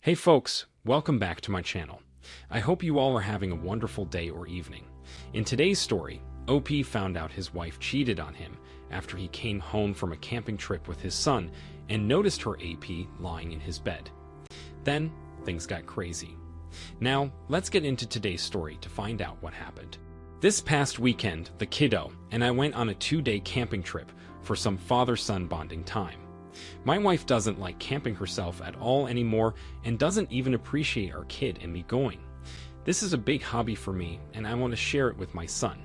Hey folks, welcome back to my channel. I hope you all are having a wonderful day or evening. In today's story, OP found out his wife cheated on him after he came home from a camping trip with his son and noticed her AP lying in his bed. Then, things got crazy. Now, let's get into today's story to find out what happened. This past weekend, the kiddo and I went on a 2-day camping trip for some father-son bonding time. My wife doesn't like camping herself at all anymore and doesn't even appreciate our kid and me going. This is a big hobby for me and I want to share it with my son.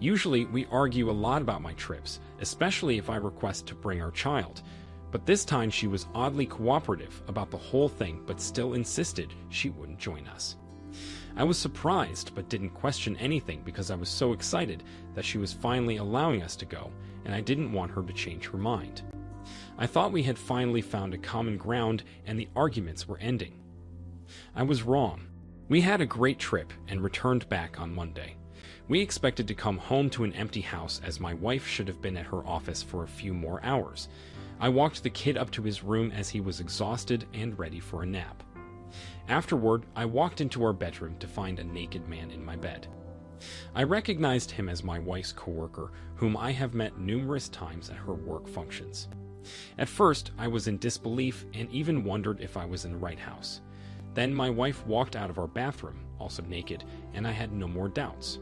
Usually we argue a lot about my trips, especially if I request to bring our child, but this time she was oddly cooperative about the whole thing but still insisted she wouldn't join us. I was surprised but didn't question anything because I was so excited that she was finally allowing us to go and I didn't want her to change her mind. I thought we had finally found a common ground and the arguments were ending. I was wrong. We had a great trip and returned back on Monday. We expected to come home to an empty house as my wife should have been at her office for a few more hours. I walked the kid up to his room as he was exhausted and ready for a nap. Afterward, I walked into our bedroom to find a naked man in my bed. I recognized him as my wife's coworker, whom I have met numerous times at her work functions. At first, I was in disbelief and even wondered if I was in the right house. Then my wife walked out of our bathroom, also naked, and I had no more doubts.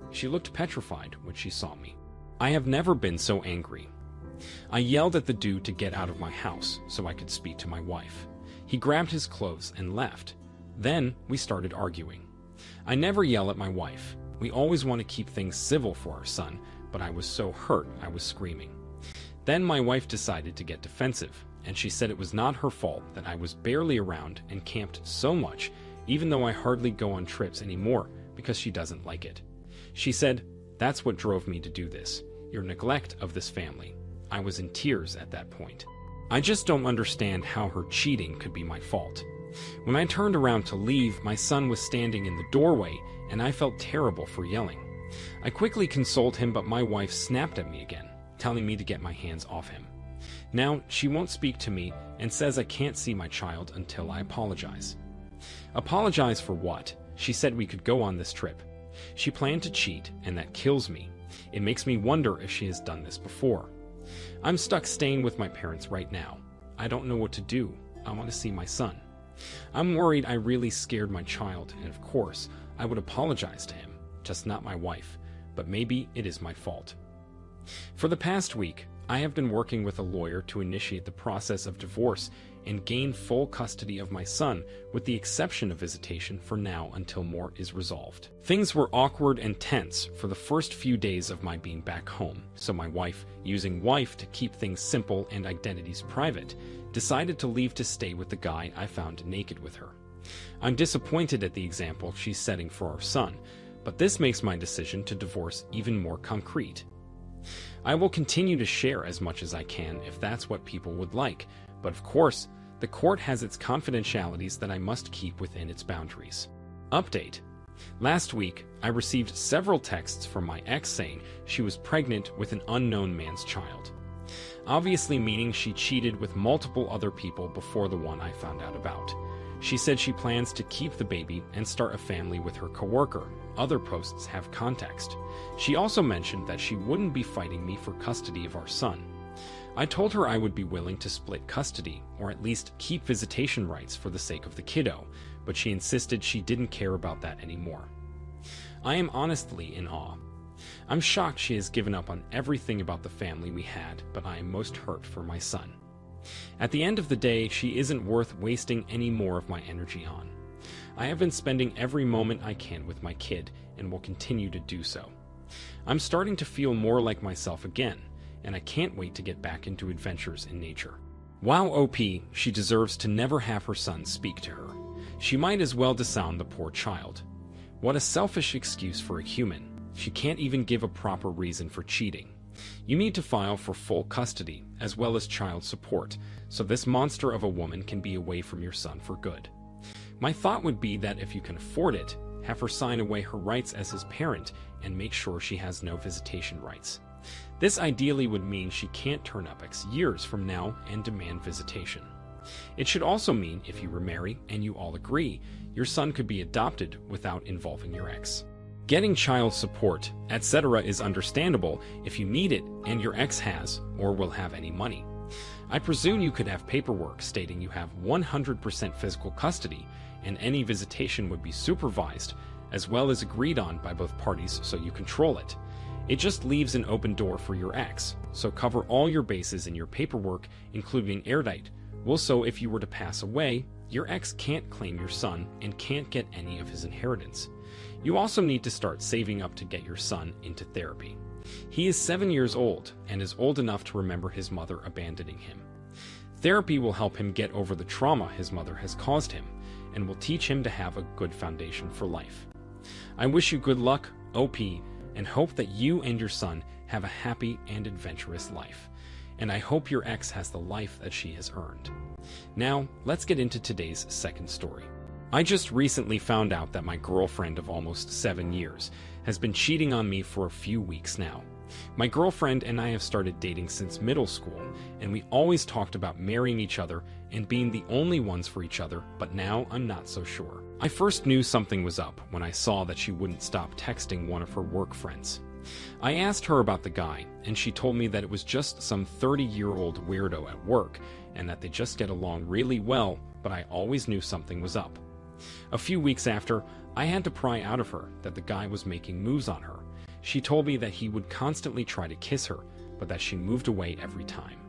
She looked petrified when she saw me. I have never been so angry. I yelled at the dude to get out of my house so I could speak to my wife. He grabbed his clothes and left. Then we started arguing. I never yell at my wife. We always want to keep things civil for our son, but I was so hurt I was screaming. Then my wife decided to get defensive, and she said it was not her fault that I was barely around and camped so much, even though I hardly go on trips anymore because she doesn't like it. She said, "That's what drove me to do this, your neglect of this family." I was in tears at that point. I just don't understand how her cheating could be my fault. When I turned around to leave, my son was standing in the doorway, and I felt terrible for yelling. I quickly consoled him, but my wife snapped at me again, telling me to get my hands off him. Now, she won't speak to me and says I can't see my child until I apologize. Apologize for what? She said we could go on this trip. She planned to cheat, and that kills me. It makes me wonder if she has done this before. I'm stuck staying with my parents right now. I don't know what to do. I want to see my son. I'm worried I really scared my child, and of course, I would apologize to him, just not my wife, but maybe it is my fault. For the past week, I have been working with a lawyer to initiate the process of divorce and gain full custody of my son, with the exception of visitation for now until more is resolved. Things were awkward and tense for the first few days of my being back home, so my wife, using wife to keep things simple and identities private, decided to leave to stay with the guy I found naked with her. I'm disappointed at the example she's setting for our son, but this makes my decision to divorce even more concrete. I will continue to share as much as I can if that's what people would like, but of course, the court has its confidentialities that I must keep within its boundaries. Update. Last week, I received several texts from my ex saying she was pregnant with an unknown man's child. Obviously meaning she cheated with multiple other people before the one I found out about. She said she plans to keep the baby and start a family with her coworker. Other posts have context. She also mentioned that she wouldn't be fighting me for custody of our son. I told her I would be willing to split custody, or at least keep visitation rights for the sake of the kiddo, but she insisted she didn't care about that anymore. I am honestly in awe. I'm shocked she has given up on everything about the family we had, but I am most hurt for my son. At the end of the day, she isn't worth wasting any more of my energy on. I have been spending every moment I can with my kid, and will continue to do so. I'm starting to feel more like myself again, and I can't wait to get back into adventures in nature. Wow, OP, she deserves to never have her son speak to her. She might as well disown the poor child. What a selfish excuse for a human. She can't even give a proper reason for cheating. You need to file for full custody, as well as child support, so this monster of a woman can be away from your son for good. My thought would be that if you can afford it, have her sign away her rights as his parent and make sure she has no visitation rights. This ideally would mean she can't turn up X years from now and demand visitation. It should also mean if you remarry and you all agree, your son could be adopted without involving your ex. Getting child support, etc. is understandable if you need it and your ex has or will have any money. I presume you could have paperwork stating you have 100% physical custody and any visitation would be supervised as well as agreed on by both parties so you control it. It just leaves an open door for your ex, so cover all your bases in your paperwork, including airtight. So if you were to pass away, your ex can't claim your son and can't get any of his inheritance. You also need to start saving up to get your son into therapy. He is 7 years old and is old enough to remember his mother abandoning him. Therapy will help him get over the trauma his mother has caused him and will teach him to have a good foundation for life. I wish you good luck, OP, and hope that you and your son have a happy and adventurous life. And I hope your ex has the life that she has earned. Now, let's get into today's second story. I just recently found out that my girlfriend of almost 7 years has been cheating on me for a few weeks now. My girlfriend and I have started dating since middle school, and we always talked about marrying each other and being the only ones for each other, but now I'm not so sure. I first knew something was up when I saw that she wouldn't stop texting one of her work friends. I asked her about the guy, and she told me that it was just some 30-year-old weirdo at work, and that they just get along really well, but I always knew something was up. A few weeks after, I had to pry out of her that the guy was making moves on her. She told me that he would constantly try to kiss her, but that she moved away every time.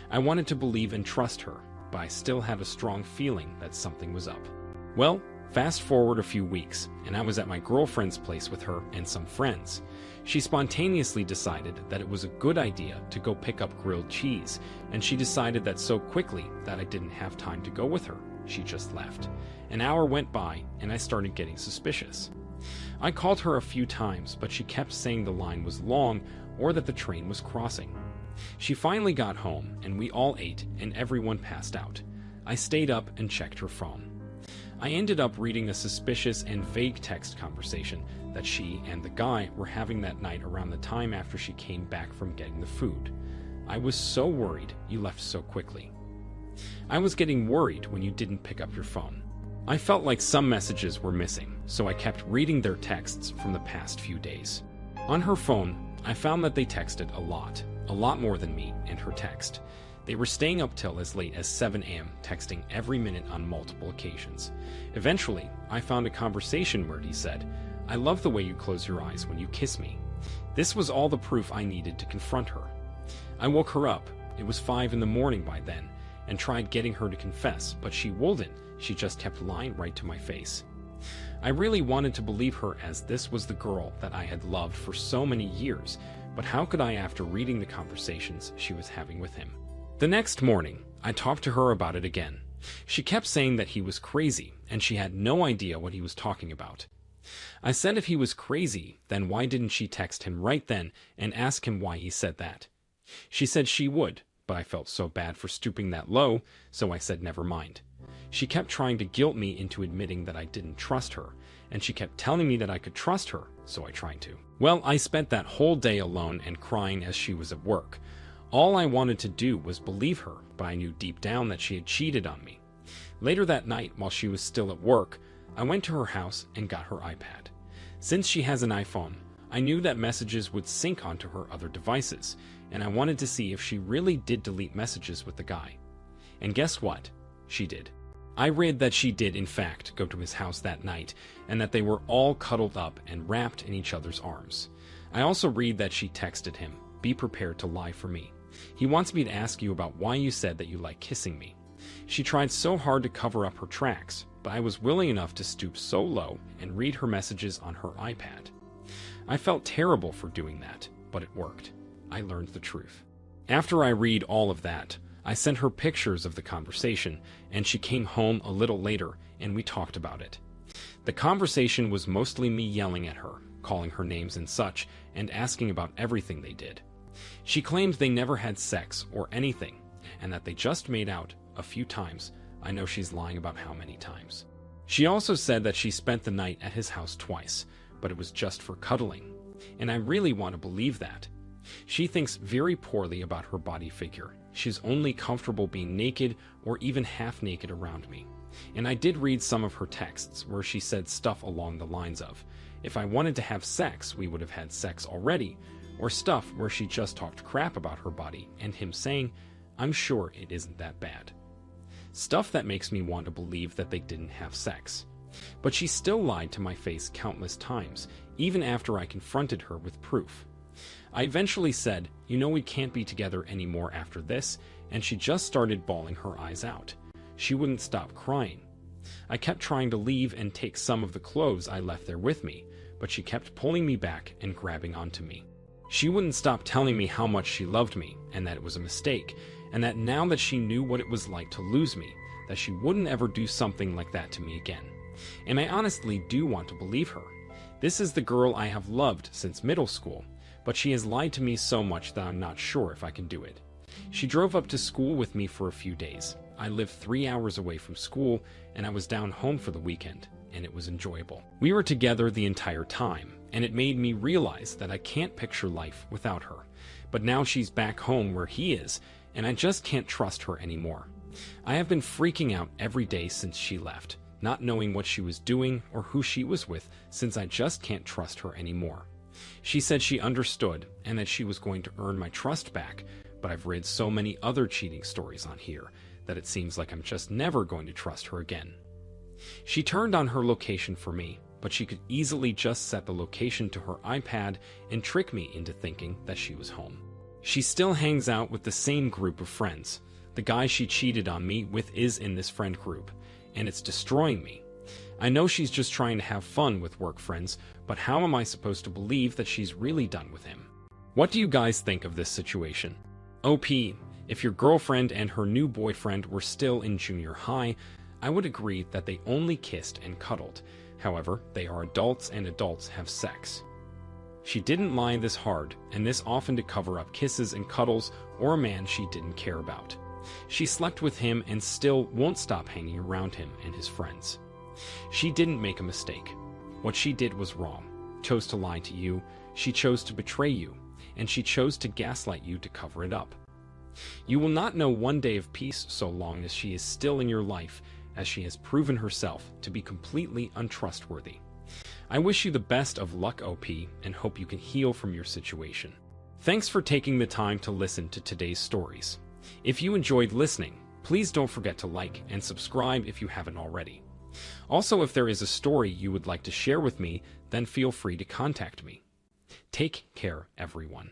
I wanted to believe and trust her, but I still had a strong feeling that something was up. Well, fast forward a few weeks, and I was at my girlfriend's place with her and some friends. She spontaneously decided that it was a good idea to go pick up grilled cheese, and she decided that so quickly that I didn't have time to go with her. She just left. An hour went by, and I started getting suspicious. I called her a few times, but she kept saying the line was long or that the train was crossing. She finally got home, and we all ate, and everyone passed out. I stayed up and checked her phone. I ended up reading a suspicious and vague text conversation that she and the guy were having that night around the time after she came back from getting the food. I was so worried you left so quickly. I was getting worried when you didn't pick up your phone. I felt like some messages were missing, so I kept reading their texts from the past few days. On her phone, I found that they texted a lot more than me and her text. They were staying up till as late as 7 a.m., texting every minute on multiple occasions. Eventually, I found a conversation where he said, "I love the way you close your eyes when you kiss me." This was all the proof I needed to confront her. I woke her up, it was 5 in the morning by then, and tried getting her to confess, but she wouldn't. She just kept lying right to my face. I really wanted to believe her, as this was the girl that I had loved for so many years, but how could I after reading the conversations she was having with him? The next morning, I talked to her about it again. She kept saying that he was crazy, and she had no idea what he was talking about. I said if he was crazy, then why didn't she text him right then and ask him why he said that? She said she would, but I felt so bad for stooping that low, so I said never mind. She kept trying to guilt me into admitting that I didn't trust her, and she kept telling me that I could trust her, so I tried to. Well, I spent that whole day alone and crying as she was at work. All I wanted to do was believe her, but I knew deep down that she had cheated on me. Later that night, while she was still at work, I went to her house and got her iPad. Since she has an iPhone, I knew that messages would sync onto her other devices, and I wanted to see if she really did delete messages with the guy. And guess what? She did. I read that she did, in fact, go to his house that night, and that they were all cuddled up and wrapped in each other's arms. I also read that she texted him, "Be prepared to lie for me. He wants me to ask you about why you said that you like kissing me." She tried so hard to cover up her tracks, but I was willing enough to stoop so low and read her messages on her iPad. I felt terrible for doing that, but it worked. I learned the truth. After I read all of that, I sent her pictures of the conversation, and she came home a little later, and we talked about it. The conversation was mostly me yelling at her, calling her names and such, and asking about everything they did. She claimed they never had sex or anything, and that they just made out a few times. I know she's lying about how many times. She also said that she spent the night at his house twice, but it was just for cuddling, and I really want to believe that. She thinks very poorly about her body figure, She's only comfortable being naked or even half naked around me. And I did read some of her texts where she said stuff along the lines of, if I wanted to have sex, we would have had sex already, or stuff where she just talked crap about her body and him saying, I'm sure it isn't that bad. Stuff that makes me want to believe that they didn't have sex. But she still lied to my face countless times, even after I confronted her with proof. I eventually said, you know we can't be together anymore after this, and she just started bawling her eyes out. She wouldn't stop crying. I kept trying to leave and take some of the clothes I left there with me, but she kept pulling me back and grabbing onto me. She wouldn't stop telling me how much she loved me, and that it was a mistake, and that now that she knew what it was like to lose me, that she wouldn't ever do something like that to me again. And I honestly do want to believe her. This is the girl I have loved since middle school, but she has lied to me so much that I'm not sure if I can do it. She drove up to school with me for a few days. I lived 3 hours away from school, and I was down home for the weekend, and it was enjoyable. We were together the entire time, and it made me realize that I can't picture life without her. But now she's back home where he is, and I just can't trust her anymore. I have been freaking out every day since she left, not knowing what she was doing or who she was with, since I just can't trust her anymore. She said she understood and that she was going to earn my trust back, but I've read so many other cheating stories on here that it seems like I'm just never going to trust her again. She turned on her location for me, but she could easily just set the location to her iPad and trick me into thinking that she was home. She still hangs out with the same group of friends. The guy she cheated on me with is in this friend group, and it's destroying me. I know she's just trying to have fun with work friends, but how am I supposed to believe that she's really done with him? What do you guys think of this situation? OP, if your girlfriend and her new boyfriend were still in junior high, I would agree that they only kissed and cuddled. However, they are adults and adults have sex. She didn't lie this hard, and this often to cover up kisses and cuddles or a man she didn't care about. She slept with him and still won't stop hanging around him and his friends. She didn't make a mistake. What she did was wrong. Chose to lie to you, she chose to betray you, and she chose to gaslight you to cover it up. You will not know one day of peace so long as she is still in your life, as she has proven herself to be completely untrustworthy. I wish you the best of luck, OP, and hope you can heal from your situation. Thanks for taking the time to listen to today's stories. If you enjoyed listening, please don't forget to like and subscribe if you haven't already. Also, if there is a story you would like to share with me, then feel free to contact me. Take care, everyone.